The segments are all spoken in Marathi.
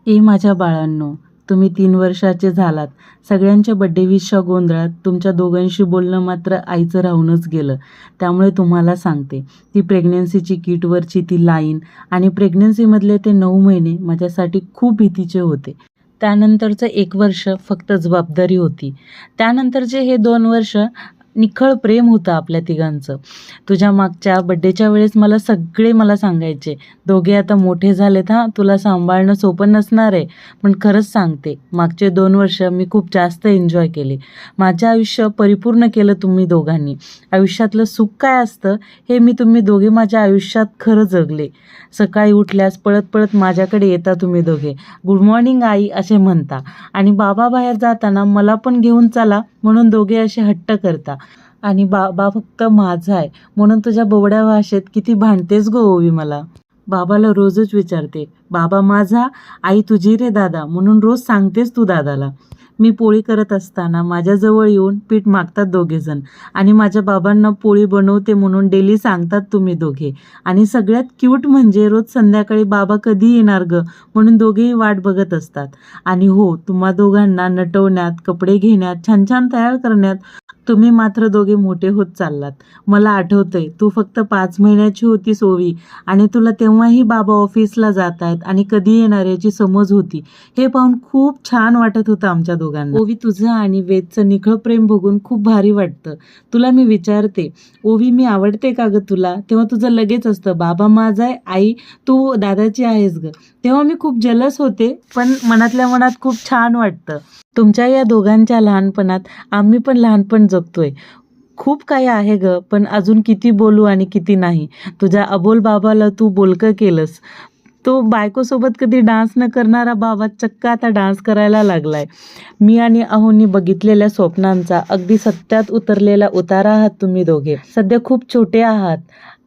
ए माझ्या बाळांनो, तुम्ही 3 वर्षाचे झालात. सगळ्यांच्या बड्डे विशच्या गोंधळात तुमच्या दोघांशी बोलणं मात्र आईचं राहूनच गेलं. त्यामुळे तुम्हाला सांगते, ती प्रेग्नन्सीची किटवरची ती लाईन आणि प्रेग्नन्सीमधले ते 9 महिने माझ्यासाठी खूप भीतीचे होते. त्यानंतरचं 1 वर्ष फक्त जबाबदारी होती. त्यानंतरचे हे 2 वर्ष निखळ प्रेम होतं आपल्या तिघांचं. तुझ्या मागच्या बड्डेच्या वेळेस मला सांगायचे, दोघे आता मोठे झालेत हां, तुला सांभाळणं सोपं नसणार आहे. पण खरंच सांगते, मागचे 2 वर्ष मी खूप जास्त एन्जॉय केले. माझं आयुष्य परिपूर्ण केलं तुम्ही दोघांनी. आयुष्यातलं सुख काय असतं हे मी तुम्ही दोघे माझ्या आयुष्यात खरं जगले. सकाळी उठल्यास पळत पळत माझ्याकडे येता तुम्ही दोघे. गुड मॉर्निंग आई असे म्हणता आणि बाबा बाहेर जाताना मला पण घेऊन चला म्हणून दोघे असे हट्ट करता. आणि बाबा फक्त माझा आहे म्हणून तुझ्या बोबड्या भाषेत किती भांडतेस गो ओवी मला. बाबाला रोजच विचारते, बाबा माझा, आई तुझी रे दादा म्हणून रोज सांगतेस तू दादाला. मी पोळी करत असताना माझ्याजवळ येऊन पीठ मागतात दोघेजण आणि माझ्या बाबांना पोळी बनवते म्हणून डेली सांगतात तुम्ही दोघे. आणि सगळ्यात क्यूट म्हणजे रोज संध्याकाळी बाबा कधी येणार ग म्हणून दोघेही वाट बघत असतात. आणि हो, तुम्हा दोघांना नटवण्यात, कपडे घेण्यात, छान छान तयार करण्यात तुम्ही मात्र दोघे मोठे होत चाललात. मला आठवतंय, तू फक्त 5 महिन्याची होतीस ओवी आणि तुला तेव्हाही बाबा ऑफिसला जात आहेत आणि कधी येणार याची समज होती. हे पाहून खूप छान वाटत होतं आमच्या दोघांना. ओवी, तुझं आणि वेदचं निखळ प्रेम बघून खूप भारी वाटतं. तुला मी विचारते, ओवी मी आवडते का ग तुला? तेव्हा तुझं लगेच असतं, बाबा माझा आहे, आई तू दादाची आहेस ग. तेव्हा मी खूप जलस होते, पण मनातल्या मनात खूप छान वाटतं. तुमच्या या दोघांच्या लहानपणात आम्ही पण लहानपण जगतोय. खूप काही आहे ग, पण अजून किती बोलू आणि किती नाही. तुझ्या अबोल बाबाला तू बोलकं केलंस. तो बायकोसोबत कधी डान्स न करणारा बाबा चक्क आता डान्स करायला लागलाय. मी आणि अहोनी बघितलेल्या स्वप्नांचा अगदी सत्यात उतरलेला उतारा आहात तुम्ही दोघे. सध्या खूप छोटे आहात.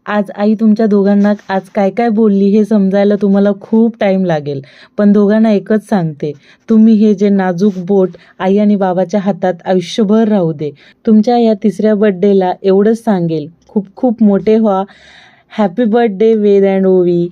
आज आई तुमच्या दोघांना आज काय काय बोलली हे समजायला तुम्हाला खूप टाईम लागेल. पण दोघांना एकच सांगते, तुम्ही हे जे नाजूक बोट आई आणि बाबाच्या हातात आयुष्यभर राहू दे. तुमच्या या 3ऱ्या बर्थडेला एवढंच सांगेल, खूप खूप मोठे व्हा. हॅपी बर्थडे वेद अँड ओवी.